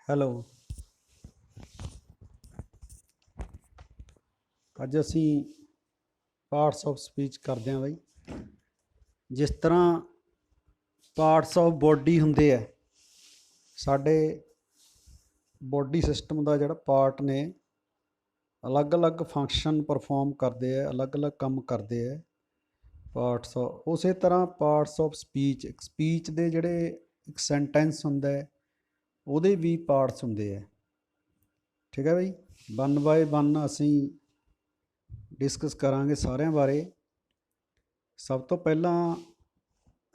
Hello. ਅੱਜ ਅਸੀਂ parts of speech ਕਰਦੇ ਹਾਂ ਬਾਈ। ਜਿਸ ਤਰ੍ਹਾਂ ਪਾਰਟਸ ਆਫ ਬੋਡੀ ਹੁੰਦੇ ਆ, ਸਾਡੇ ਬੋਡੀ ਸਿਸਟਮ ਦਾ ਜਿਹੜਾ ਪਾਰਟ ਨੇ ਅਲੱਗ-ਅਲੱਗ ਫੰਕਸ਼ਨ ਪਰਫੋਰਮ ਕਰਦੇ ਆ, ਅਲੱਗ-ਅਲੱਗ ਕੰਮ ਕਰਦੇ ਆ ਪਾਰਟਸ। ਉਸੇ ਤਰ੍ਹਾਂ ਪਾਰਟਸ ਆਫ ਸਪੀਚ ਦੇ ਜਿਹੜੇ ਇੱਕ ਸੈਂਟੈਂਸ ਹੁੰਦਾ ਹੈ ਉਹਦੇ ਵੀ ਪਾਰਟਸ ਹੁੰਦੇ ਆ। ਠੀਕ ਹੈ ਬਾਈ, 1 ਬਾਏ 1 ਅਸੀਂ ਡਿਸਕਸ ਕਰਾਂਗੇ ਸਾਰਿਆਂ ਬਾਰੇ। ਸਭ ਤੋਂ ਪਹਿਲਾਂ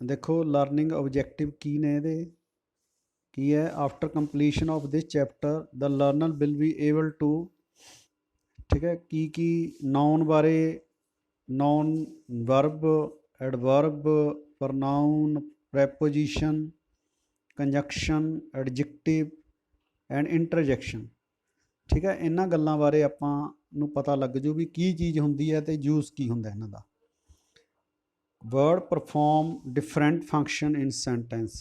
ਦੇਖੋ ਲਰਨਿੰਗ ਆਬਜੈਕਟਿਵ ਕੀ ਨੇ ਇਹਦੇ, ਕੀ ਹੈ। After completion of this chapter the learner will be able to, ਠੀਕ ਹੈ, ਕੀ ਨਾਉਨ ਬਾਰੇ, noun, verb, adverb, pronoun, preposition, conjunction, adjective and interjection. ਠੀਕ ਹੈ, ਇਹਨਾਂ ਗੱਲਾਂ ਬਾਰੇ ਆਪਾਂ ਨੂੰ ਪਤਾ ਲੱਗ ਜੂ ਵੀ ਕੀ ਚੀਜ਼ ਹੁੰਦੀ ਹੈ ਅਤੇ ਯੂਜ਼ ਕੀ ਹੁੰਦਾ ਇਹਨਾਂ ਦਾ। ਵਰਡ ਪਰਫੋਰਮ ਡਿਫਰੈਂਟ ਫੰਕਸ਼ਨ ਇਨ ਸੈਂਟੈਂਸ,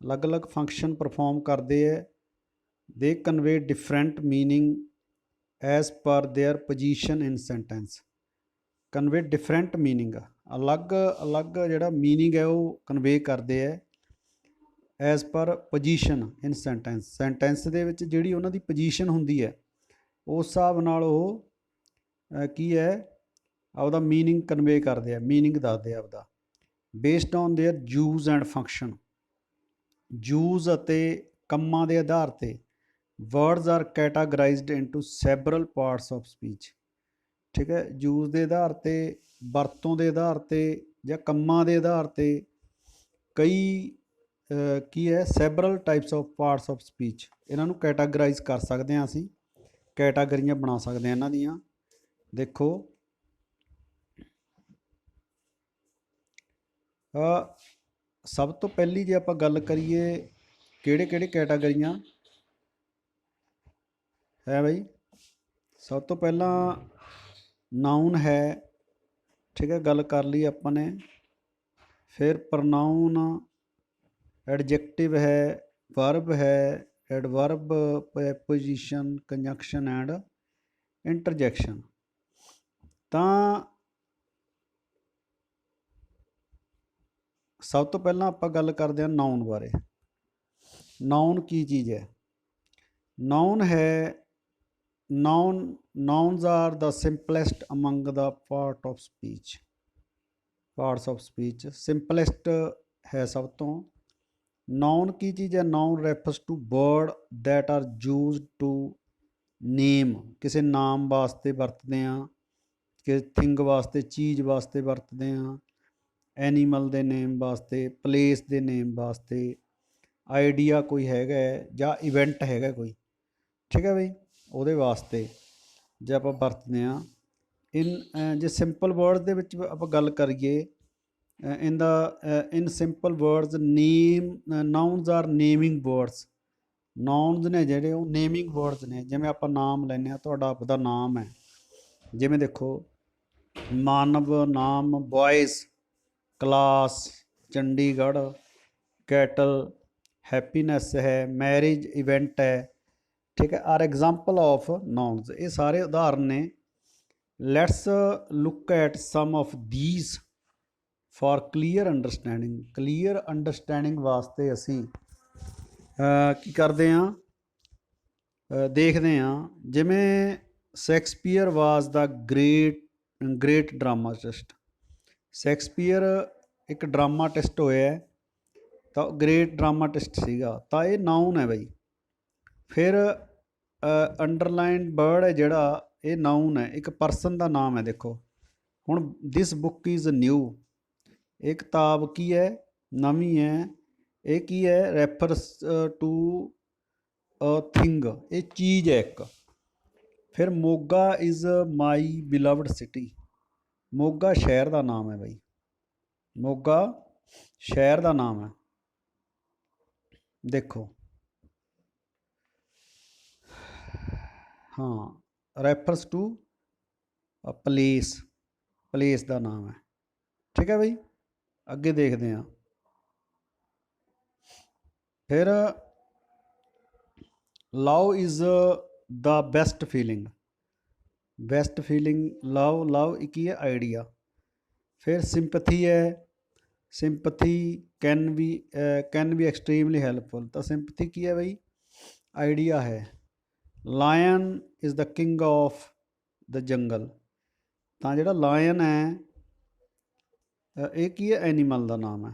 ਅਲੱਗ-ਅਲੱਗ ਫੰਕਸ਼ਨ ਪਰਫੋਰਮ ਕਰਦੇ ਹੈ। ਦੇ convey different meaning as per there position in sentence. Convey different meaning, ਅਲੱਗ-ਅਲੱਗ ਜਿਹੜਾ ਮੀਨਿੰਗ ਹੈ ਉਹ ਕਨਵੇ ਕਰਦੇ ਹੈ ਐਜ਼ ਪਰ ਪੋਜੀਸ਼ਨ ਇਨ ਸੈਂਟੈਂਸ। ਸੈਂਟੈਂਸ ਦੇ ਵਿੱਚ ਜਿਹੜੀ ਉਹਨਾਂ ਦੀ ਪੋਜੀਸ਼ਨ ਹੁੰਦੀ ਹੈ ਉਸ ਹਿਸਾਬ ਨਾਲ ਉਹ ਕੀ ਹੈ ਆਪਦਾ ਮੀਨਿੰਗ ਕਨਵੇ ਕਰਦੇ ਆ, ਮੀਨਿੰਗ ਦੱਸਦੇ ਆ ਆਪਦਾ। Based on their use and function, use ਅਤੇ ਕੰਮਾਂ ਦੇ ਆਧਾਰ 'ਤੇ words are categorized into several parts of speech. ਠੀਕ ਹੈ, ਯੂਜ਼ ਦੇ ਆਧਾਰ 'ਤੇ, ਵਰਤੋਂ ਦੇ ਆਧਾਰ 'ਤੇ ਜਾਂ ਕੰਮਾਂ ਦੇ ਆਧਾਰ 'ਤੇ ਕਈ ਕੀ ਹੈ several types of parts of speech, ਇਹਨਾਂ ਨੂੰ ਕੈਟਾਗਰਾਈਜ਼ ਕਰ ਸਕਦੇ ਹਾਂ ਅਸੀਂ, ਕੈਟਾਗਰੀਆਂ ਬਣਾ ਸਕਦੇ ਹਾਂ ਇਹਨਾਂ ਦੀਆਂ। ਦੇਖੋ ਸਭ ਤੋਂ ਪਹਿਲੀ ਜੇ ਆਪਾਂ ਗੱਲ ਕਰੀਏ ਕਿਹੜੇ ਕਿਹੜੇ ਕੈਟਾਗਰੀਆਂ ਹੈ ਬਾਈ। ਸਭ ਤੋਂ ਪਹਿਲਾਂ ਨਾਊਨ ਹੈ, ਠੀਕ ਹੈ, ਗੱਲ ਕਰ ਲਈ ਆਪਾਂ ਨੇ। ਫਿਰ ਪ੍ਰਨਾਊਨ, ਐਡਜੈਕਟਿਵ ਹੈ, ਵਰਬ ਹੈ, ਐਡਵਰਬ, ਪ੍ਰੈਪੋਜੀਸ਼ਨ, ਕੰਜੰਕਸ਼ਨ ਐਂਡ ਇੰਟਰਜੈਕਸ਼ਨ। ਤਾਂ ਸਭ ਤੋਂ ਪਹਿਲਾਂ ਆਪਾਂ ਗੱਲ ਕਰਦੇ ਹਾਂ ਨਾਊਨ ਬਾਰੇ। ਨਾਊਨ ਕੀ ਚੀਜ਼ ਹੈ? ਨਾਊਨ ਹੈ, nouns are the simplest among the parts of speech. Simplest ਹੈ ਸਭ ਤੋਂ। ਨਾਊਨ ਕੀ ਚੀਜ਼ ਹੈ? Noun refers to word that are used to name, ਕਿਸੇ ਨਾਮ ਵਾਸਤੇ ਵਰਤਦੇ ਹਾਂ, ਕਿਸੇ ਥਿੰਗ ਵਾਸਤੇ, ਚੀਜ਼ ਵਾਸਤੇ ਵਰਤਦੇ ਹਾਂ, ਐਨੀਮਲ ਦੇ ਨੇਮ ਵਾਸਤੇ, ਪਲੇਸ ਦੇ ਨੇਮ ਵਾਸਤੇ, ਆਈਡੀਆ ਕੋਈ ਹੈਗਾ ਜਾਂ ਇਵੈਂਟ ਹੈਗਾ ਕੋਈ, ਠੀਕ ਹੈ ਬਈ, ਉਹਦੇ ਵਾਸਤੇ ਜੇ ਆਪਾਂ ਵਰਤਦੇ ਹਾਂ। ਜੇ ਸਿੰਪਲ ਵਰਡਸ ਦੇ ਵਿੱਚ ਆਪਾਂ ਗੱਲ ਕਰੀਏ, ਇਨ ਸਿੰਪਲ ਵਰਡਸ ਨੇਮ, ਨਾਊਨਸ ਆਰ ਨੇਮਿੰਗ ਵਰਡਸ। ਨਾਊਨਸ ਨੇ ਜਿਹੜੇ ਉਹ ਨੇਮਿੰਗ ਵਰਡਸ ਨੇ। ਜਿਵੇਂ ਆਪਾਂ ਨਾਮ ਲੈਂਦੇ ਹਾਂ, ਤੁਹਾਡਾ ਆਪਦਾ ਨਾਮ ਹੈ, ਜਿਵੇਂ ਦੇਖੋ ਮਾਨਵ ਨਾਮ, boys, class, Chandigarh, cattle, happiness ਹੈ, ਮੈਰਿਜ ਇਵੈਂਟ ਹੈ, ਠੀਕ ਹੈ, ਆਰ ਐਗਜ਼ਾਮਪਲ ਆਫ ਨਾਊਨਸ। ਇਹ ਸਾਰੇ ਉਦਾਹਰਨ ਨੇ। Let's look at some of these for clear understanding. Clear understanding ਵਾਸਤੇ ਅਸੀਂ ਕੀ ਕਰਦੇ ਹਾਂ, ਦੇਖਦੇ ਹਾਂ। ਜਿਵੇਂ Shakespeare was the great dramatist. Shakespeare ਇੱਕ ਡਰਾਮਾਟਿਸਟ ਹੋਇਆ ਤਾਂ ਗ੍ਰੇਟ ਡਰਾਮਾਟਿਸਟ ਸੀਗਾ, ਤਾਂ ਇਹ ਨਾਊਨ ਹੈ ਬਈ। ਫਿਰ ਅੰਡਰਲਾਈਨ ਵਰਡ ਹੈ ਜਿਹੜਾ, ਇਹ ਨਾਊਨ ਹੈ, ਇੱਕ ਪਰਸਨ ਦਾ ਨਾਮ ਹੈ। ਦੇਖੋ ਹੁਣ ਦਿਸ ਬੁੱਕ ਇਜ਼ ਨਿਊ, ਇਹ ਕਿਤਾਬ ਕੀ ਹੈ? ਨਵੀਂ ਹੈ। ਇਹ ਕੀ ਹੈ? ਰੈਫਰਸ ਟੂ ਅ ਥਿੰਗ, ਇਹ ਚੀਜ਼ ਹੈ ਇੱਕ। ਫਿਰ Moga is my beloved city, Moga ਸ਼ਹਿਰ ਦਾ ਨਾਮ ਹੈ ਬਾਈ, ਮੋਗਾ ਸ਼ਹਿਰ ਦਾ ਨਾਮ ਹੈ। ਦੇਖੋ ਹਾਂ, ਰੈਫਰਸ ਟੂ ਪਲੇਸ, ਪਲੇਸ ਦਾ ਨਾਮ ਹੈ, ਠੀਕ ਹੈ ਬਈ। ਅੱਗੇ ਦੇਖਦੇ ਹਾਂ। ਫਿਰ love is the best feeling, best feeling love, love एक ही है आइडिया। फिर sympathy है, sympathy can be extremely helpful। तो sympathy की है भाई, आइडिया है। lion is the king of the jungle। ਤਾਂ ਜਿਹੜਾ ਲਾਇਨ ਹੈ ਇਹ ਕੀ ਹੈ, ਐਨੀਮਲ ਦਾ ਨਾਮ ਹੈ।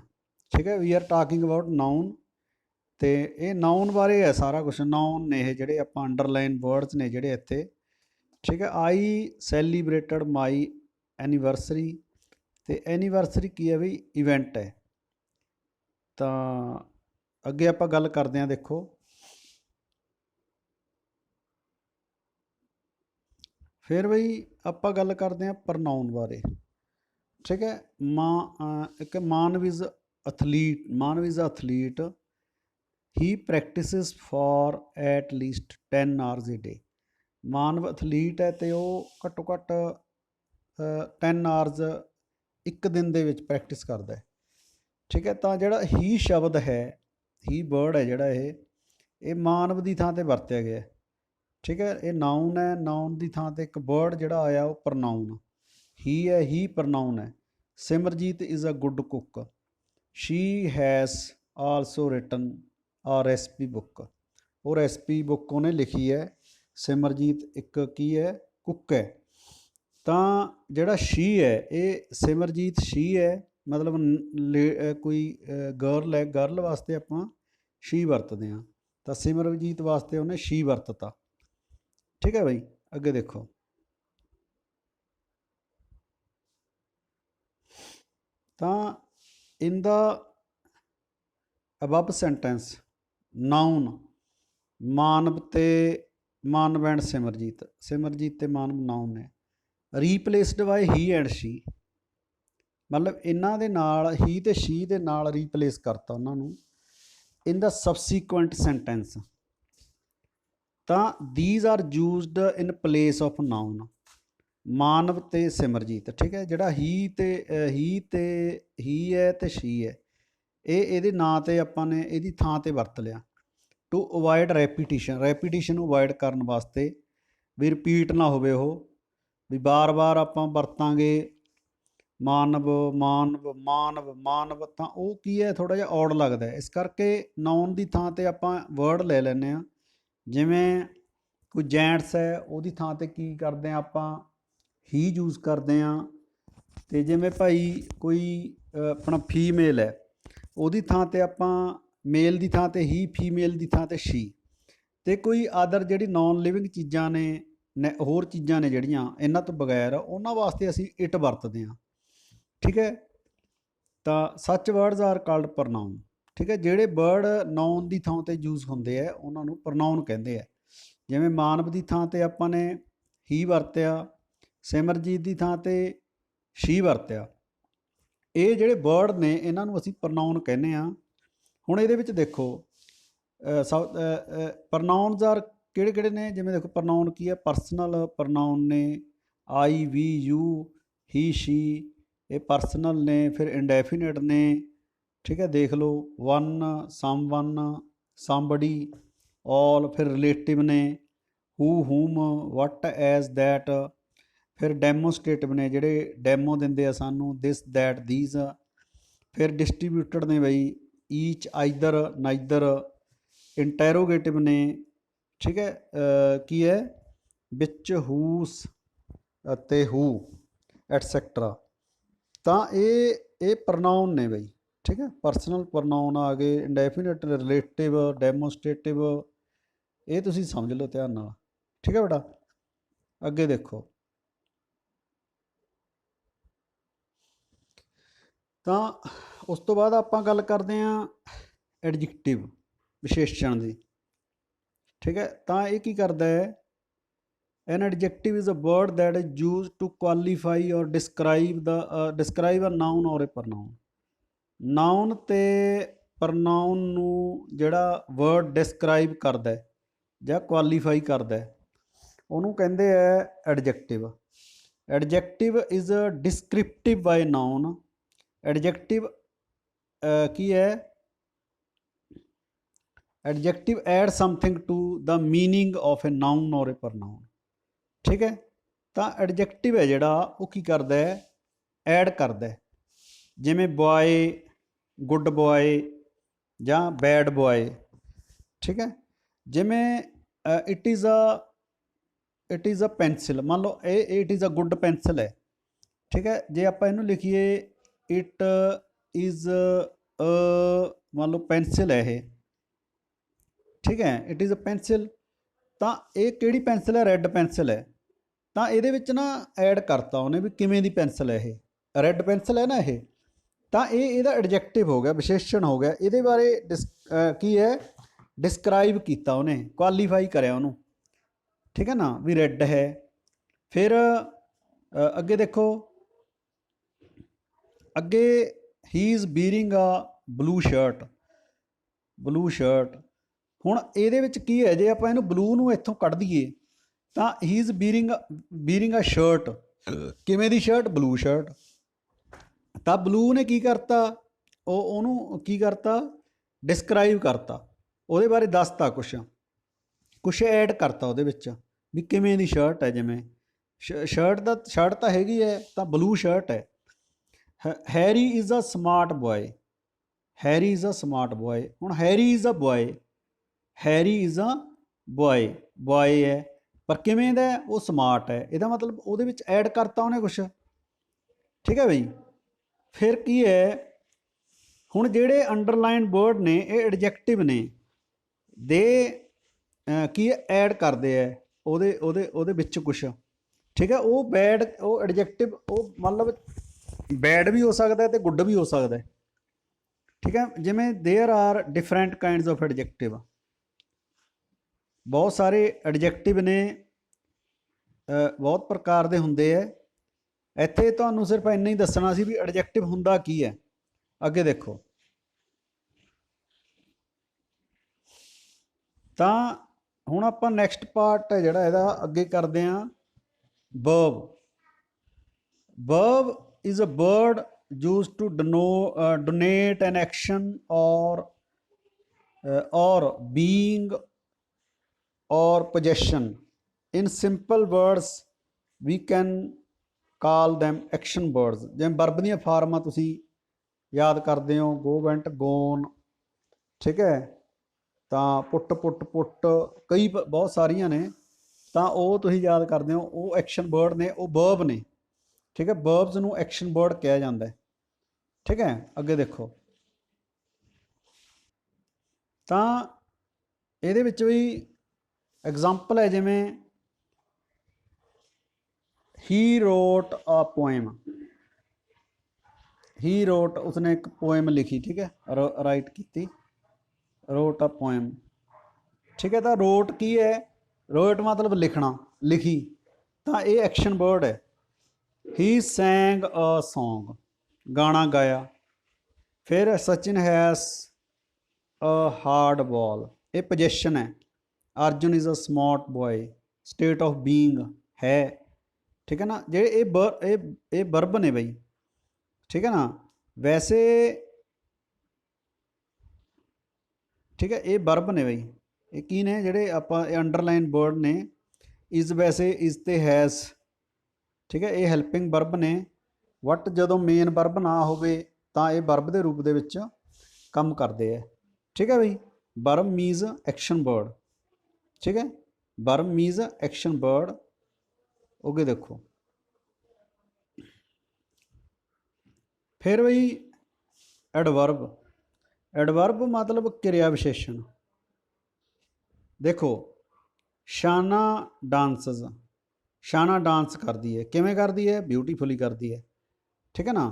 ਠੀਕ ਹੈ, we are talking about noun, ਤੇ ਇਹ ਨਾਊਨ ਬਾਰੇ ਹੈ ਸਾਰਾ ਕੁਝ। ਨਾਊਨ ਨੇ ਇਹ ਜਿਹੜੇ ਆਪਾਂ ਅੰਡਰਲਾਈਨ ਵਰਡਸ ਨੇ ਜਿਹੜੇ ਇੱਥੇ। ਠੀਕ ਹੈ, ਆਈ ਸੈਲੀਬ੍ਰੇਟਡ ਮਾਈ ਐਨੀਵਰਸਰੀ, ਤੇ ਐਨੀਵਰਸਰੀ ਕੀ ਹੈ ਵੀ, ਇਵੈਂਟ ਹੈ। ਤਾਂ ਅੱਗੇ ਆਪਾਂ ਗੱਲ ਕਰਦੇ ਹਾਂ, ਦੇਖੋ ਫਿਰ ਬਈ ਆਪਾਂ ਗੱਲ ਕਰਦੇ ਹਾਂ ਪ੍ਰਨਾਊਨ ਬਾਰੇ। ਠੀਕ ਹੈ, ਇੱਕ Manav is athlete, Manav is athlete, he practises for at least 10 hours a day. Manav athlete ਹੈ ਅਤੇ ਉਹ ਘੱਟੋ ਘੱਟ 10 ਆਵਰਸ ਇੱਕ ਦਿਨ ਦੇ ਵਿੱਚ ਪ੍ਰੈਕਟਿਸ ਕਰਦਾ ਹੈ। ਠੀਕ ਹੈ, ਤਾਂ ਜਿਹੜਾ ਹੀ ਸ਼ਬਦ ਹੈ, ਹੀ ਵਰਡ ਹੈ ਜਿਹੜਾ ਇਹ ਮਾਨਵ ਦੀ ਥਾਂ 'ਤੇ ਵਰਤਿਆ ਗਿਆ। ਠੀਕ ਹੈ, ਇਹ ਨਾਊਨ ਹੈ, ਨਾਊਨ ਦੀ ਥਾਂ 'ਤੇ ਇੱਕ ਵਰਡ ਜਿਹੜਾ ਆਇਆ ਉਹ ਪ੍ਰਨਾਊਨ ਹੀ ਹੈ, ਹੀ ਪ੍ਰਨਾਊਨ ਹੈ। Simarjeet is a good cook, she has also written a recipe book. ਉਹ ਰੈਸਪੀ ਬੁੱਕ ਉਹਨੇ ਲਿਖੀ ਹੈ। ਸਿਮਰਜੀਤ ਇੱਕ ਕੀ ਹੈ, ਕੁੱਕ ਹੈ। ਤਾਂ ਜਿਹੜਾ ਸ਼ੀ ਹੈ, ਇਹ ਸਿਮਰਜੀਤ ਸ਼ੀ ਹੈ, ਮਤਲਬ ਕੋਈ ਗਰਲ ਹੈ, ਗਰਲ ਵਾਸਤੇ ਆਪਾਂ ਸ਼ੀ ਵਰਤਦੇ ਹਾਂ, ਤਾਂ ਸਿਮਰਜੀਤ ਵਾਸਤੇ ਉਹਨੇ ਸ਼ੀ ਵਰਤਤਾ। ਠੀਕ ਹੈ ਬਾਈ, ਅੱਗੇ ਦੇਖੋ। ਤਾਂ ਇਨ ਦਾ ਅਬਵ ਸੈਂਟੈਂਸ ਨਾਊਨ ਮਾਨਵ ਤੇ ਮਾਨਵ ਐਂਡ ਸਿਮਰਜੀਤ, ਸਿਮਰਜੀਤ ਤੇ ਮਾਨਵ ਨਾਊਨ ਨੇ। ਰੀਪਲੇਸਡ ਬਾਏ ਹੀ ਐਂਡ ਸ਼ੀ, ਮਤਲਬ ਇਹਨਾਂ ਦੇ ਨਾਲ ਹੀ ਤੇ ਸ਼ੀ ਦੇ ਨਾਲ ਰੀਪਲੇਸ ਕਰਤਾ ਉਹਨਾਂ ਨੂੰ। ਇਨ ਦਾ ਸਬਸੀਕੁਐਂਟ ਸੈਂਟੈਂਸ, ਤਾਂ these are used in place of noun, Manav ਤੇ ਸਿਮਰਜੀਤ। ਠੀਕ ਹੈ, ਜਿਹੜਾ ਹੀ ਹੈ ਤੇ ਸ਼ੀ ਹੈ, ਇਹ ਇਹਦੇ ਨਾਂ 'ਤੇ ਆਪਾਂ ਨੇ ਇਹਦੀ ਥਾਂ 'ਤੇ ਵਰਤ ਲਿਆ। ਟੂ ਅਵੋਇਡ ਰੈਪੀਟੀਸ਼ਨ, ਰੈਪੀਟੀਸ਼ਨ ਨੂੰ ਅਵੋਇਡ ਕਰਨ ਵਾਸਤੇ, ਵੀ ਰਿਪੀਟ ਨਾ ਹੋਵੇ ਉਹ, ਵੀ ਬਾਰ-ਬਾਰ ਆਪਾਂ ਵਰਤਾਂਗੇ ਮਾਨਵ ਮਾਨਵ ਮਾਨਵ ਮਾਨਵ, ਤਾਂ ਉਹ ਕੀ ਹੈ, ਥੋੜ੍ਹਾ ਜਿਹਾ ਔਡ ਲੱਗਦਾ। ਇਸ ਕਰਕੇ ਨਾਊਨ ਦੀ ਥਾਂ 'ਤੇ ਆਪਾਂ ਵਰਡ ਲੈ ਲੈਂਦੇ ਹਾਂ। ਜਿਵੇਂ ਕੋਈ ਜੈਂਟਸ ਹੈ, ਉਹਦੀ ਥਾਂ 'ਤੇ ਕੀ ਕਰਦੇ ਹਾਂ ਆਪਾਂ, ਹੀ ਯੂਜ਼ ਕਰਦੇ ਹਾਂ। ਅਤੇ ਜਿਵੇਂ ਭਾਈ ਕੋਈ ਆਪਣਾ ਫੀਮੇਲ ਹੈ, ਉਹਦੀ ਥਾਂ 'ਤੇ ਆਪਾਂ ਮੇਲ ਦੀ ਥਾਂ 'ਤੇ ਹੀ, ਫੀਮੇਲ ਦੀ ਥਾਂ 'ਤੇ ਸ਼ੀ। ਅਤੇ ਕੋਈ ਅਦਰ ਜਿਹੜੀ ਨੋਨ ਲਿਵਿੰਗ ਚੀਜ਼ਾਂ ਨੇ, ਹੋਰ ਚੀਜ਼ਾਂ ਨੇ ਜਿਹੜੀਆਂ ਇਹਨਾਂ ਤੋਂ ਬਗੈਰ, ਉਹਨਾਂ ਵਾਸਤੇ ਅਸੀਂ ਇਟ ਵਰਤਦੇ ਹਾਂ। ਠੀਕ ਹੈ, ਤਾਂ ਸੱਚ ਵਰਡਸ ਆਰ ਕਾਲਡ ਪ੍ਰਨਾਊਨ। ਠੀਕ ਹੈ, ਜਿਹੜੇ ਵਰਡ ਨਾਊਨ ਦੀ ਥਾਂ 'ਤੇ ਯੂਜ਼ ਹੁੰਦੇ ਆ ਉਹਨਾਂ ਨੂੰ ਪ੍ਰਨਾਊਨ ਕਹਿੰਦੇ ਆ। ਜਿਵੇਂ ਮਾਨਵ ਦੀ ਥਾਂ 'ਤੇ ਆਪਾਂ ਨੇ ਹੀ ਵਰਤਿਆ, ਸਿਮਰਜੀਤ ਦੀ ਥਾਂ 'ਤੇ ਸ਼ੀ ਵਰਤਿਆ। ਇਹ ਜਿਹੜੇ ਵਰਡ ਨੇ ਇਹਨਾਂ ਨੂੰ ਅਸੀਂ ਪ੍ਰਨਾਊਨ ਕਹਿੰਦੇ ਹਾਂ। ਹੁਣ ਇਹਦੇ ਵਿੱਚ ਦੇਖੋ ਪ੍ਰਨਾਊਨਸ ਆਰ ਕਿਹੜੇ ਕਿਹੜੇ ਨੇ। ਜਿਵੇਂ ਦੇਖੋ ਪ੍ਰਨਾਊਨ ਕੀ ਹੈ, ਪਰਸਨਲ ਪ੍ਰਨਾਊਨ ਨੇ, ਆਈ ਵੀ ਯੂ ਹੀ ਸ਼ੀ, ਇਹ ਪਰਸਨਲ ਨੇ। ਫਿਰ ਇੰਡੈਫੀਨਿਟ ਨੇ। ਠੀਕ ਹੈ, ਦੇਖ ਲਓ ਵਨ, ਸਮਵਨ, ਸਮਬਡੀ, ਆਲ। ਫਿਰ ਰਿਲੇਟਿਵ ਨੇ, ਹੂ, ਹੂਮ, ਵਟ, ਐਜ਼, ਦੈਟ। ਫਿਰ ਡੈਮੋਸਟ੍ਰੇਟਿਵ ਨੇ, ਜਿਹੜੇ ਡੈਮੋ ਦਿੰਦੇ ਆ ਸਾਨੂੰ, ਦਿਸ, ਦੈਟ, ਦੀਜ਼। ਫਿਰ ਡਿਸਟਰੀਬਿਊਟਡ ਨੇ ਬਈ, ਈਚ, ਆਈਦਰ, ਨਾਈਦਰ। ਇੰਟੈਰੋਗੇਟਿਵ ਨੇ। ਠੀਕ ਹੈ, ਕੀ ਹੈ, ਵਿੱਚ, ਹੂਸ ਅਤੇ ਹੂ, ਐਟਸੈਕਟਰਾ। ਤਾਂ ਇਹ ਪ੍ਰਨਾਊਨ ਨੇ ਬਈ। ਠੀਕ ਹੈ, ਪਰਸਨਲ ਪ੍ਰਨਾਊਨ ਆ ਗਏ, ਇੰਡੈਫੀਨਿਟ, ਰਿਲੇਟਿਵ, ਡੈਮੋਸਟ੍ਰੇਟਿਵ। ਇਹ ਤੁਸੀਂ ਸਮਝ ਲਓ ਧਿਆਨ ਨਾਲ। ਠੀਕ ਹੈ ਬੇਟਾ, ਅੱਗੇ ਦੇਖੋ। ਤਾਂ ਉਸ ਤੋਂ ਬਾਅਦ ਆਪਾਂ ਗੱਲ ਕਰਦੇ ਹਾਂ ਐਡਜੈਕਟਿਵ, ਵਿਸ਼ੇਸ਼ਣ ਦੀ। ਠੀਕ ਹੈ, ਤਾਂ ਇਹ ਕੀ ਕਰਦਾ ਹੈ, an adjective is a word that is use to qualify or describe a noun or a ਪ੍ਰਨਾਊਨ। Known ਅਤੇ ਪ੍ਰਨਾਊਨ ਨੂੰ ਜਿਹੜਾ ਵਰਡ ਡਿਸਕਰਾਈਬ ਕਰਦਾ ਜਾਂ ਕੁਆਲੀਫਾਈ ਕਰਦਾ, ਉਹਨੂੰ ਕਹਿੰਦੇ ਹੈ adjective. Adjective is descriptive by noun. Adjective ਕੀ ਹੈ, adjective add something to the meaning of a noun और ए प्रनाउन। ठीक है, तो एडजैक्टिव है जिहड़ा वो की करदा है, ऐड करदा है। जिवें बॉय, गुड बॉय जां बैड बॉय। ठीक है, जिवें इट इज़ अ पेंसिल, मान लो it is a good pencil है। ठीक है, जे आपां इहनूं लिखीए इट इज़ अ, मान लो पेंसिल है ये। ठीक है, इट इज़ अ पेंसिल, तो ये किहड़ी पेंसिल है? रैड पेंसिल है। तो ये ना ऐड करता उन्हें भी किमें दी पेंसिल है ये, रैड पेंसिल है ना ये, तो ये एडजैक्टिव हो गया, विशेषण हो गया। ये बारे की है, डिस्क्राइब किया उन्हें, क्वालीफाई कराया उन्होंने। ठीक है ना, भी रैड है। फिर अगे देखो, अगे he is bearing a blue shirt, blue shirt. हुण ये की है, जे आप इहनूं ब्लू नूं इत्थों कढ़ दईए तो he is bearing a shirt, किवें दी शर्ट? Blue shirt. तो ब्लू ने की करता, ਉਹਨੂੰ की करता, डिस्क्राइब करता, ਉਹਦੇ बारे दसता, कुछ ऐड करता ਉਹਦੇ ਵਿੱਚ भी किवें दी शर्ट है। जिवें शर्ट तो हैगी है, तो ब्लू शर्ट है। Harry is a smart boy, Harry is a smart boy. हुण Harry is a boy, Harry is a boy, boy है पर किवें दा? वो स्मार्ट है। ਇਹਦਾ मतलब ਉਹਦੇ ਵਿੱਚ ऐड करता उन्हें कुछ। ठीक है बई, फिर की है, हुण ਜਿਹੜੇ अंडरलाइन वर्ड ने ये एडजैक्टिव ने, दे की ऐड करते हैं ਉਹਦੇ ਉਹਦੇ ਉਹਦੇ ਵਿੱਚ कुछ। ठीक है, वो बैड, वो एडजैक्टिव, वो मतलब बैड भी हो सकता है तो गुड भी हो सकता है। ठीक है, जिमें there are different kinds of adjective, बहुत सारे एडजैक्टिव ने, बहुत प्रकार के होंगे है। ਇੱਥੇ ਤੁਹਾਨੂੰ सिर्फ इन्ना ही दसना सी भी एडजैक्टिव हुंदा की है। अगे देखो, तो हुण आपां नैक्सट पार्ट है जिहड़ा इहदा अगे करदे हां, verb. Verb is a word used to denote an action or being or possession. In simple words we can call them action words। जिवें वर्ब ਦੀਆਂ ਫਾਰਮਾਂ ਤੁਸੀਂ याद करते हो, गो, वेंट, गोन। ठीक है, तो पुट, पुट कई बहुत सारिया ने, तो वो तुसीं याद करते हो, वो एक्शन वर्ड ने, वो वर्ब ने। ठीक है, वर्ब्स नूं एक्शन वर्ड कहा जाता है। ठीक है, अगे देखो, तो ये भी एग्जाम्पल है, जिमें he wrote a poem, he wrote, उसने एक पोएम लिखी। ठीक है, राइट की, रोट अ पोएम। ठीक है, तो रोट की है? रोट मतलब लिखना, लिखी, तो ये एक्शन वर्ड है। ही सैंग अ सॉन्ग, गाना गाया। फिर Sachin has a hard ball, ये पोजेशन है। Arjun is a smart boy, state of being है। ठीक है ना, जे ये वर्ब ने बई। ठीक है ना, वैसे ठीक है, ये वर्ब ने बई, ये की ने ਜਿਹੜੇ ਆਪਾਂ अंडरलाइन वर्ड ने। इज़ वैसे इज़ ते हैज़। ठीक है, ये हैल्पिंग वर्ब ने। वट ਜਦੋਂ मेन वर्ब ना होवे ਤਾਂ ਇਹ वर्ब ਦੇ रूप ਦੇ ਵਿੱਚ ਕੰਮ ਕਰਦੇ ਹੈ। ठीक है बई, वर्ब मीन्स एक्शन वर्ड। ठीक है, verb means action word. Okay, देखो फिर बई एडवर्ब। एडवर्ब मतलब क्रिया विशेषण। देखो, शाना डांसज, शाना डांस करती है, किवें करती है? ब्यूटीफुली करती है। ठीक है ना,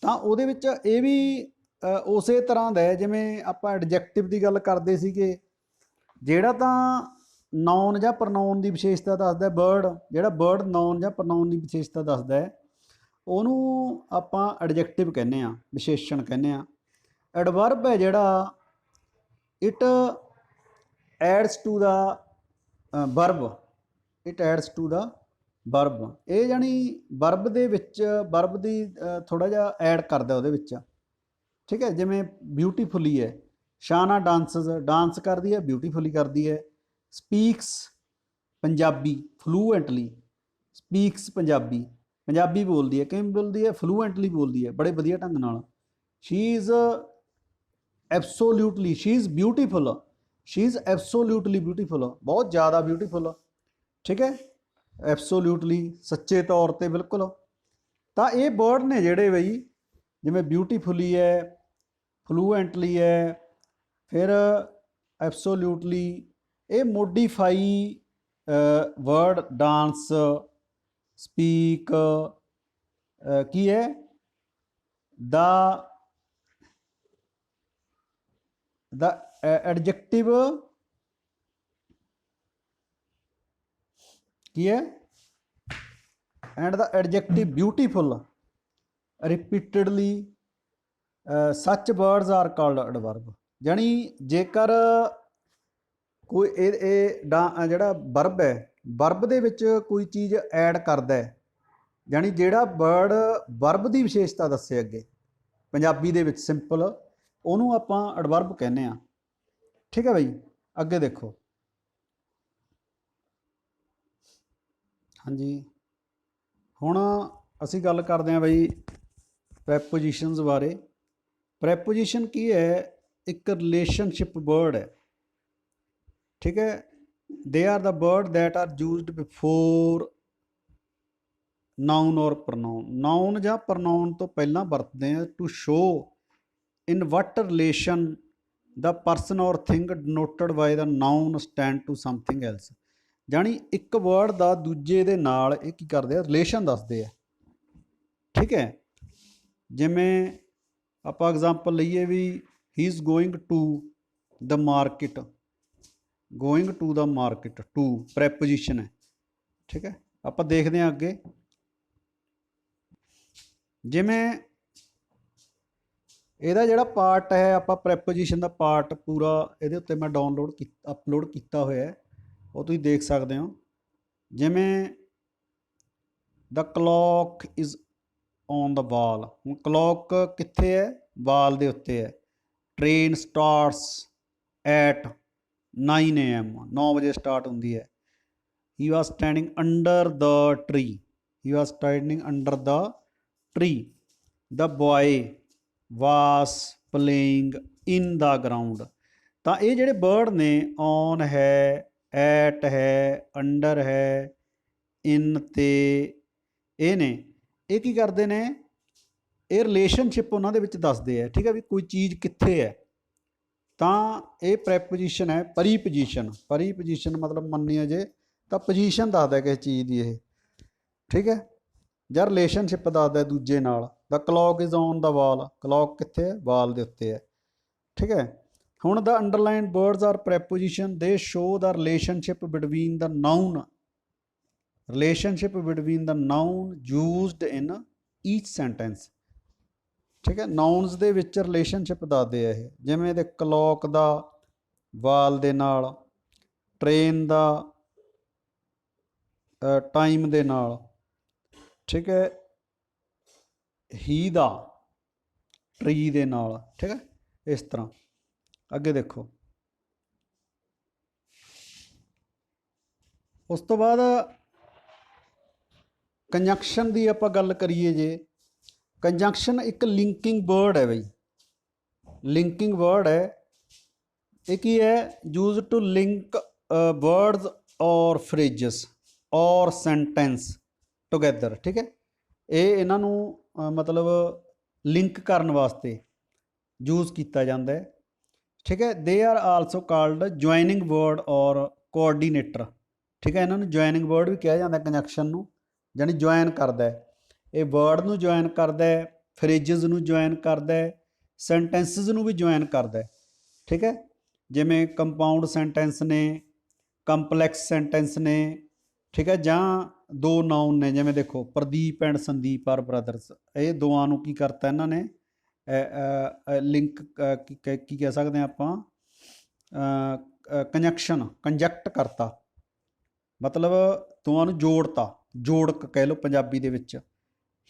तो ਉਹਦੇ ਵਿੱਚ ਇਹ ਵੀ ਉਸੇ ਤਰ੍ਹਾਂ ਦਾ ਹੈ ਜਿਵੇਂ ਆਪਾਂ ਐਡਜੈਕਟਿਵ ਦੀ ਗੱਲ ਕਰਦੇ ਸੀਗੇ। ਜਿਹੜਾ ਤਾਂ ਨਾउन ਜਾਂ ਪ੍ਰਨਾउन ਦੀ ਵਿਸ਼ੇਸ਼ਤਾ ਦੱਸਦਾ, ਵਰਡ ਜਿਹੜਾ ਵਰਡ ਨਾउन ਜਾਂ ਪ੍ਰਨਾउन ਦੀ ਵਿਸ਼ੇਸ਼ਤਾ ਦੱਸਦਾ ਹੈ, ਉਹਨੂੰ ਆਪਾਂ ਐਡਜੈਕਟਿਵ ਕਹਿੰਦੇ ਆ, ਵਿਸ਼ੇਸ਼ਣ ਕਹਿੰਦੇ ਆ। ਐਡਵਰਬ ਹੈ ਜਿਹੜਾ, it adds to the verb, it adds to the verb. ये जानी वर्ब दे विच वर्ब दी थोड़ा जिहा ऐड करदा उहदे विच। ठीक है, जिवें ब्यूटीफुली है, शाना डांसज, डांस करदी है, ब्यूटीफुली करदी है। स्पीक्स पंजाबी फ्लूएंटली, स्पीक्स पंजाबी, पंजाबी बोलती है, किवें बोलती है, फ्लूएंटली बोलती है, बड़े वधिया ढंग नाल। She is absolutely, she is beautiful, she is absolutely beautiful, बहुत ज़्यादा ब्यूटीफुल, ठीक है, एब्सोल्यूटली सच्चे तौर पर बिल्कुल। तो ये वर्ड ने जोड़े बई जिमें ब्यूटीफुली है, फ्लूएंटली है, फिर एब्सोल्यूटली, ये मोडिफाई वर्ड डांस स्पीक की है द एडजेक्टिव की है and the adjective beautiful repeatedly such words are called adverb. जानी जेकर कोई ਜਿਹੜਾ ਵਰਬ है, ਵਰਬ ਦੇ ਵਿੱਚ ਕੋਈ ਚੀਜ਼ ਐਡ ਕਰਦਾ ਹੈ, ਜਾਣੀ ਜਿਹੜਾ ਵਰਡ ਵਰਬ ਦੀ ਵਿਸ਼ੇਸ਼ਤਾ ਦੱਸੇ ਅੱਗੇ ਪੰਜਾਬੀ ਦੇ ਵਿੱਚ ਸਿੰਪਲ, ਉਹਨੂੰ ਆਪਾਂ ਐਡਵਰਬ ਕਹਿੰਦੇ ਆ। ਠੀਕ ਹੈ ਬਈ, ਅੱਗੇ ਦੇਖੋ। ਹਾਂਜੀ, ਹੁਣ ਅਸੀਂ ਗੱਲ ਕਰਦੇ ਹਾਂ ਬਈ ਪ੍ਰੈਪੋਜੀਸ਼ਨਸ ਬਾਰੇ। ਪ੍ਰੈਪੋਜੀਸ਼ਨ ਕੀ ਹੈ? ਇੱਕ ਰਿਲੇਸ਼ਨਸ਼ਿਪ ਵਰਡ ਹੈ, ठीक है। They are the word that are used before noun और प्रनाउन, नाउन या प्रनाउन तो पहला वरतते हैं to show in what relation the person और thing denoted by the noun stand to something else. जानी एक वर्ड का दूजे दे नाल ये की करते हैं, रिलेशन दसते हैं। ठीक है, जिमें आप एग्जाम्पल लईए भी he is going to the market, going to the market, to preposition है। ठीक है, आप देखते हैं अगे, जिमें ਇਹਦਾ ਜਿਹੜਾ ਪਾर्ट है, आप प्रैपोजिशन का पार्ट पूरा ਇਹਦੇ ਉੱਤੇ मैं डाउनलोड अपलोड किया होया है, वो तुसीं देख सकते हो। जिमें the clock is on the वाल, हुण क्लॉक कित्थे है? वाल दे उत्ते है। ट्रेन स्टार्ट्स एट 9 AM, 9 बजे स्टार्ट होंगी है। He was standing under the tree, he was standing under the tree. The boy वास प्लेइंग इन द ग्राउंड। तो ये जोड़े वर्ड ने ऑन है, एट है, अंडर है, इन ते ये ने, ये की करते हैं, ये रिलेशनशिप उन्होंने दसते हैं। ठीक है, भी कोई चीज़ कित्थे है, तो ये प्रैपोजिशन है। परीपोजिशन, परीपोजिशन मतलब मन्निए जे तो पोजीशन दसदा किसी चीज़ की ये। ठीक है, या रिलेशनशिप दसदा दूजे नाल। The clock is on the wall, clock कित्थे है? वाल दे उत्ते है। ठीक है, हुण the underline words are preposition, they show the relationship between the noun, relationship between the noun used in each sentence. ठीक है, नाउनस दे विच रिलेशनशिप दसदे आ ये, जिवें दे क्लॉक दा वाल दे नाल, ट्रेन दा टाइम दे नाल। ठीक है, ही दा ट्री दे नाल। ठीक है, इस तरह अगे देखो। उस तो बाद कंजंक्शन की आपां गल करिए जे, कंजंक्शन एक लिंकिंग वर्ड है बई, लिंकिंग वर्ड है। ये की है? यूज टू लिंक वर्ड्स और फ्रेजेस और सेंटेंस टुगैदर। ठीक है, ये इन्हों मतलब लिंक करने वास्ते यूज किया जाता है। ठीक है, they are also called joining word और कोआर्डीनेटर। ठीक है, इन्होंने ज्वाइनिंग वर्ड भी कहा जाता है कंजंक्शन नूं, जानी ज्वाइन करता है, ये वर्ड नूं ज्वाइन करता है, फ्रेजिज नूं ज्वाइन करता है, सेंटेंसिस नूं भी ज्वाइन करता है। ठीक है, जिमें कंपाउंड सेंटेंस ने, कंपलैक्स सेंटेंस ने। ठीक है, जां दो नाउन ने, जिमें देखो Pradeep and Sandeep are brothers, ये दोवां नूं की करता इन्होंने लिंक की कह सकते हैं आपां, कंजंक्शन, कंजक्ट करता, मतलब दोवां नूं जोड़ता, जोड़क कह लो पंजाबी दे विच।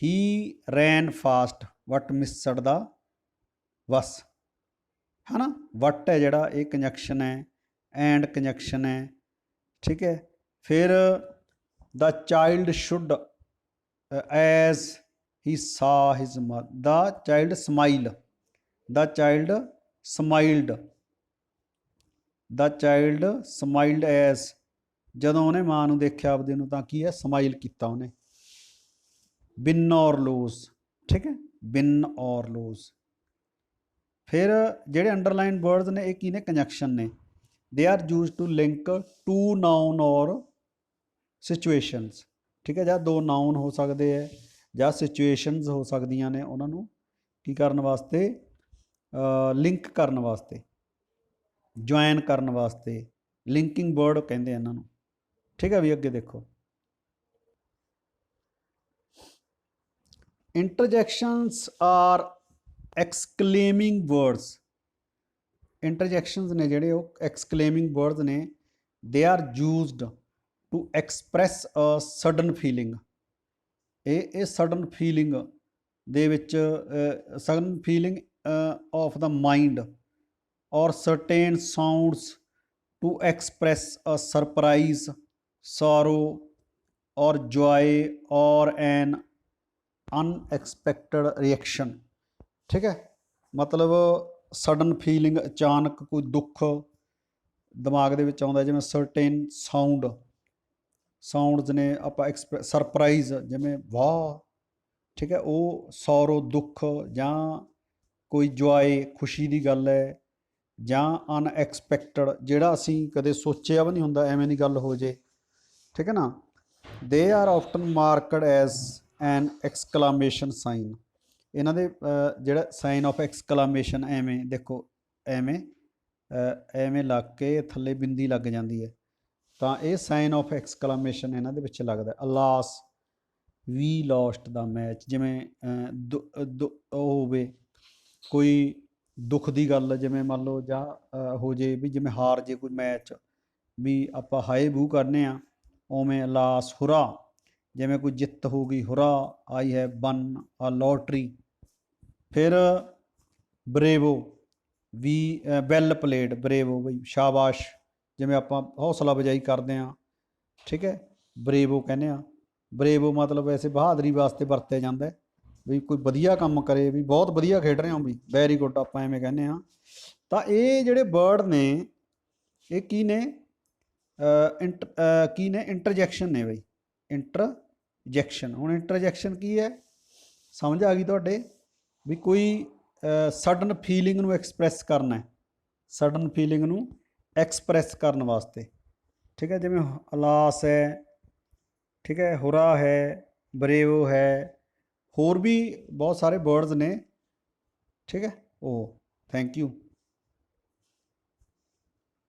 He ran fast but missed the bus, है ना। वट है जिहड़ा ये कंजंक्शन है, एंड कंजंक्शन है, ठीक है। फिर the child should as he saw his mother, the child smile, the child smiled, the child smiled as, ਜਦੋਂ ਉਹਨੇ ਮਾਂ ਨੂੰ ਦੇਖਿਆ ਆਪਦੇ ਨੂੰ ਤਾਂ ਕੀ ਹੈ, ਸਮਾਈਲ ਕੀਤਾ ਉਹਨੇ। ਵਿਨ ਔਰ ਲੂਜ਼, ਠੀਕ ਹੈ, ਵਿਨ ਔਰ ਲੂਜ਼। ਫਿਰ ਜਿਹੜੇ ਅੰਡਰਲਾਈਨ ਵਰਡਸ ਨੇ ਇਹ ਕੀ ਨੇ, ਕੰਜੰਕਸ਼ਨ ਨੇ। They are use to link two noun or situations, ਠੀਕ ਹੈ, ਜਾਂ ਦੋ ਨਾਊਨ ਹੋ ਸਕਦੇ ਹੈ ਜਾਂ ਸਿਚੁਏਸ਼ਨਸ ਹੋ ਸਕਦੀਆਂ ਨੇ, ਉਹਨਾਂ ਨੂੰ ਕੀ ਕਰਨ ਵਾਸਤੇ, ਲਿੰਕ ਕਰਨ ਵਾਸਤੇ, ਜੁਆਇਨ ਕਰਨ ਵਾਸਤੇ, ਲਿੰਕਿੰਗ ਵਰਡ ਕਹਿੰਦੇ ਇਹਨਾਂ ਨੂੰ, ਠੀਕ ਹੈ ਵੀ। ਅੱਗੇ ਦੇਖੋ, ਇੰਟਰਜੈਕਸ਼ਨਸ ਆਰ ਐਕਸਕਲੇਮਿੰਗ ਵਰਡਸ। ਇੰਟਰਜੈਕਸ਼ਨਸ ਨੇ ਜਿਹੜੇ ਉਹ ਐਕਸਕਲੇਮਿੰਗ ਵਰਡਸ ਨੇ। They are used to express a sudden feeling. ਇਹ ਸਡਨ ਫੀਲਿੰਗ ਦੇ ਵਿੱਚ, sudden feeling of the mind or certain sounds to express a surprise, sorrow or joy or an unexpected reaction, ठीक है। मतलब ਸਡਨ ਫੀਲਿੰਗ, ਅਚਾਨਕ ਕੋਈ ਦੁੱਖ ਦਿਮਾਗ ਦੇ ਵਿੱਚ ਆਉਂਦਾ, ਜਿਵੇਂ ਸਰਟੇਨ ਸਾਊਂਡਸ ਨੇ ਆਪਾਂ ਸਰਪ੍ਰਾਈਜ਼, ਜਿਵੇਂ ਵਾਹ, ਠੀਕ ਹੈ, ਉਹ ਸੌਰੋ ਦੁੱਖ, ਜਾਂ ਕੋਈ ਜੋਏ ਖੁਸ਼ੀ ਦੀ ਗੱਲ ਹੈ, ਜਾਂ ਅਨਐਕਸਪੈਕਟਡ ਜਿਹੜਾ ਅਸੀਂ ਕਦੇ ਸੋਚਿਆ ਵੀ ਨਹੀਂ ਹੁੰਦਾ, ਐਵੇਂ ਦੀ ਗੱਲ ਹੋ ਜੇ, ਠੀਕ ਹੈ ਨਾ। They are often marked as an exclamation sign. ਇਹਨਾਂ ਦੇ ਜਿਹੜਾ ਸਾਈਨ ਆਫ ਐਕਸਕਲਾਮੇਸ਼ਨ, ਐਵੇਂ ਦੇਖੋ, ਐਵੇਂ ਲੱਗ ਕੇ ਥੱਲੇ ਬਿੰਦੀ ਲੱਗ ਜਾਂਦੀ ਹੈ, ਤਾਂ ਇਹ ਸਾਈਨ ਆਫ ਐਕਸਕਲਾਮੇਸ਼ਨ ਇਹਨਾਂ ਦੇ ਵਿੱਚ ਲੱਗਦਾ। ਅਲਾਸ, ਵੀ ਲੋਸਟ ਦਾ ਮੈਚ, ਜਿਵੇਂ ਉਹ ਹੋਵੇ ਕੋਈ ਦੁੱਖ ਦੀ ਗੱਲ, ਜਿਵੇਂ ਮੰਨ ਲਓ, ਜਾਂ ਹੋ ਜੇ ਵੀ ਜਿਵੇਂ ਹਾਰ ਜੇ ਕੋਈ ਮੈਚ, ਵੀ ਆਪਾਂ ਹਾਏ ਬੂ ਕਰਨੇ ਆ, ਉਵੇਂ ਲਾਸ, ਹੁਰਾ, ਜਿਵੇਂ ਕੋਈ ਜਿੱਤ ਹੋ ਗਈ, ਹੁਰਾ ਆਈ ਹੈ ਵਨ ਆ ਲੋਟਰੀ। ਫਿਰ ਬਰੇਵੋ, ਵੀ ਵੈਲ ਪਲੇਡ, ਬਰੇਵੋ ਬਈ ਸ਼ਾਬਾਸ਼, ਜਿਵੇਂ ਆਪਾਂ ਹੌਸਲਾ ਅਫਜ਼ਾਈ ਕਰਦੇ ਹਾਂ, ਠੀਕ ਹੈ, ਬਰੇਵੋ ਕਹਿੰਦੇ ਹਾਂ। ਬਰੇਵੋ ਮਤਲਬ ਵੈਸੇ ਬਹਾਦਰੀ ਵਾਸਤੇ ਵਰਤਿਆ ਜਾਂਦਾ, ਵੀ ਕੋਈ ਵਧੀਆ ਕੰਮ ਕਰੇ, ਵੀ ਬਹੁਤ ਵਧੀਆ ਖੇਡ ਰਹੇ ਹੋ, ਵੀ ਵੈਰੀ ਗੁੱਡ, ਆਪਾਂ ਐਵੇਂ ਕਹਿੰਦੇ ਹਾਂ। ਤਾਂ ਇਹ ਜਿਹੜੇ ਵਰਡ ਨੇ ਇਹ ਕੀ ਨੇ, ਕੀ ਨੇ, ਇੰਟਰਜੈਕਸ਼ਨ ਨੇ ਬਈ, ਇੰਟਰਜੈਕਸ਼ਨ। ਹੁਣ ਇੰਟਰਜੈਕਸ਼ਨ ਕੀ ਹੈ, ਸਮਝ ਆ ਗਈ ਤੁਹਾਡੇ, ਵੀ ਕੋਈ ਸਡਨ ਫੀਲਿੰਗ ਨੂੰ ਐਕਸਪ੍ਰੈਸ ਕਰਨਾ ਹੈ, ਸਡਨ ਫੀਲਿੰਗ ਨੂੰ ਐਕਸਪ੍ਰੈਸ ਕਰਨ ਵਾਸਤੇ, ਠੀਕ ਹੈ, ਜਿਵੇਂ ਅਲਾਸ ਹੈ, ਠੀਕ ਹੈ, ਹੁਰਾ ਹੈ, ਬਰੇਵੋ ਹੈ, ਹੋਰ ਵੀ ਬਹੁਤ ਸਾਰੇ ਵਰਡਸ ਨੇ, ਠੀਕ ਹੈ। ਉਹ ਥੈਂਕ ਯੂ।